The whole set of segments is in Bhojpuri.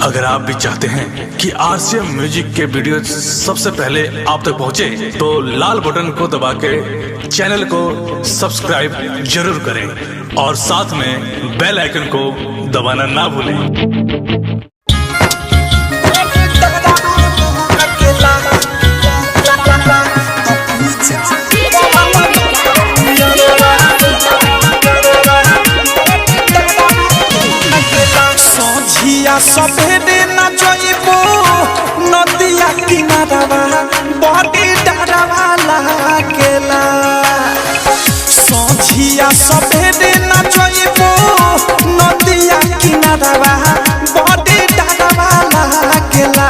अगर आप भी चाहते हैं कि आरसीएम म्यूजिक के वीडियो सबसे पहले आप तक पहुंचे, तो लाल बटन को दबा के चैनल को सब्सक्राइब जरूर करें और साथ में बेल आइकन को दबाना ना भूलें। सफेदे नचइबो नदिया किनारवा बड़ी डरवा लागेला। सोझिया सफेदे नचइबो नदिया किनारवा बड़ी डरवा लागेला।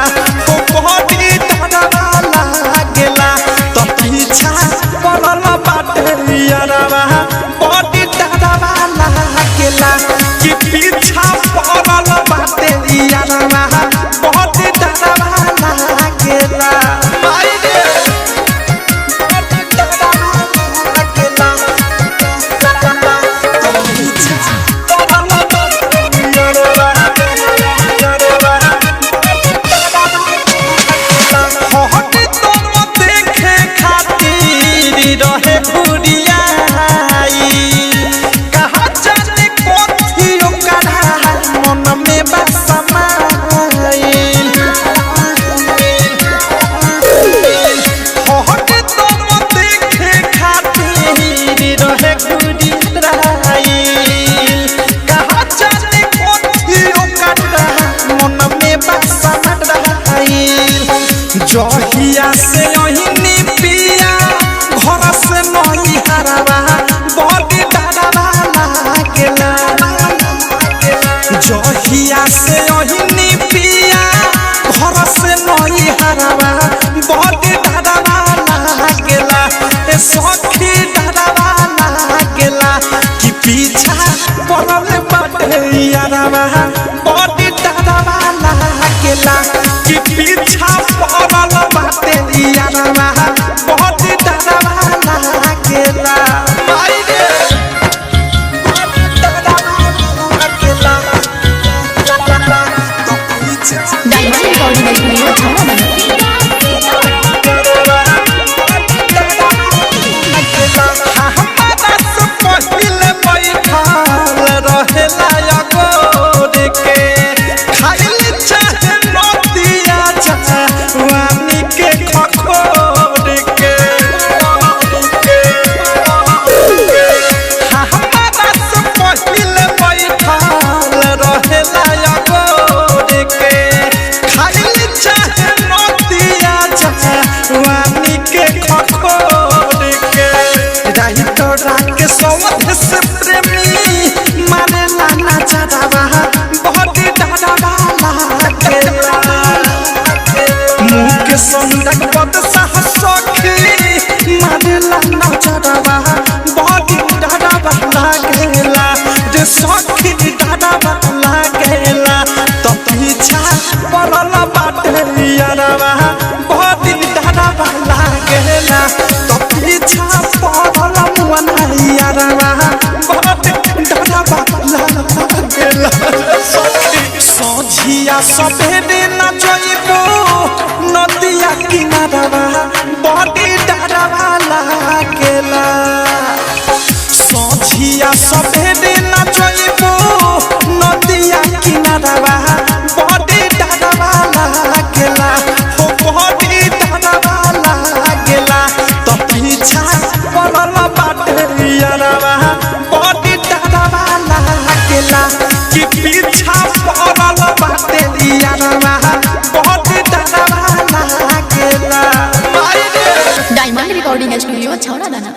ओ बड़ी डरवा लागेला तो पीछा पड़ल बाटे यारवा बड़ी डरवा लागेला कि पीछा पड़ल बाटे यारवा बहुत डरवा लागेला। भाई रे बहुत डरवा लागेला तो पीछा पड़ल बाटे यारवा हट तो देखे खातिर रहे बुढ़ियाई। कहा जाने कोथी ओकरा मन में बसमाइल। हट तो देखे खातिर रहे बुढ़ियाई। कहा जाने कोथी ओकरा मन में बसमाइल। जहिया से ओहिनी पिया घर से नई हरवा बड़ी डरवा लागेला। जहिया से ओहिनी पिया घर से नई हरवा बड़ी डरवा लागेला। ए सखी डरवा लागेला कि पीछा पड़ल बाटे यारवा बड़ी डरवा लागेला कि पीछा पड़ल बाटे यारवा बहुत डरवा लागेला। भाई रे बहुत डरवा लागेला तो पीछा हमरा से पहिले बैठल रहेला अगोर के। खाइल चाहे नदिया जवानी के खखोर के। हमरा से पहिले बैठल रहेला अगोर के। खाइल चाहे नदिया जवानी के खखोर के। रही तोरा के सौध से प्रेमी मारे लाना चढ़ावा बहुत डरवा लागेला। मुँह के संदक बद सखी मारे लाना चढ़ावा बहुत डरवा लागेला। रे सखी डरवा लागेला तो पीछा पड़ल बाटे यारवा बहुत डरवा लागेला तो पीछा पड़ल मुअना यारवा बहुत डरवा लागेला। सोझिया सफेदे नचइबो नदिया किनारवा बड़ी डरवा लागेला। सोझिया सफेदे नचइबो नदिया किनारवा बड़ी डरवा लागेला। हो बड़ी डरवा लागेला तो पीछा पड़ल बाटे यारवा बड़ी डरवा लागेला कि पीछा पड़ल बाटे यारवा बहुत डरवा लागेला। डायमंड रिकॉर्डिंग स्टूडियो छौड़ा दाना।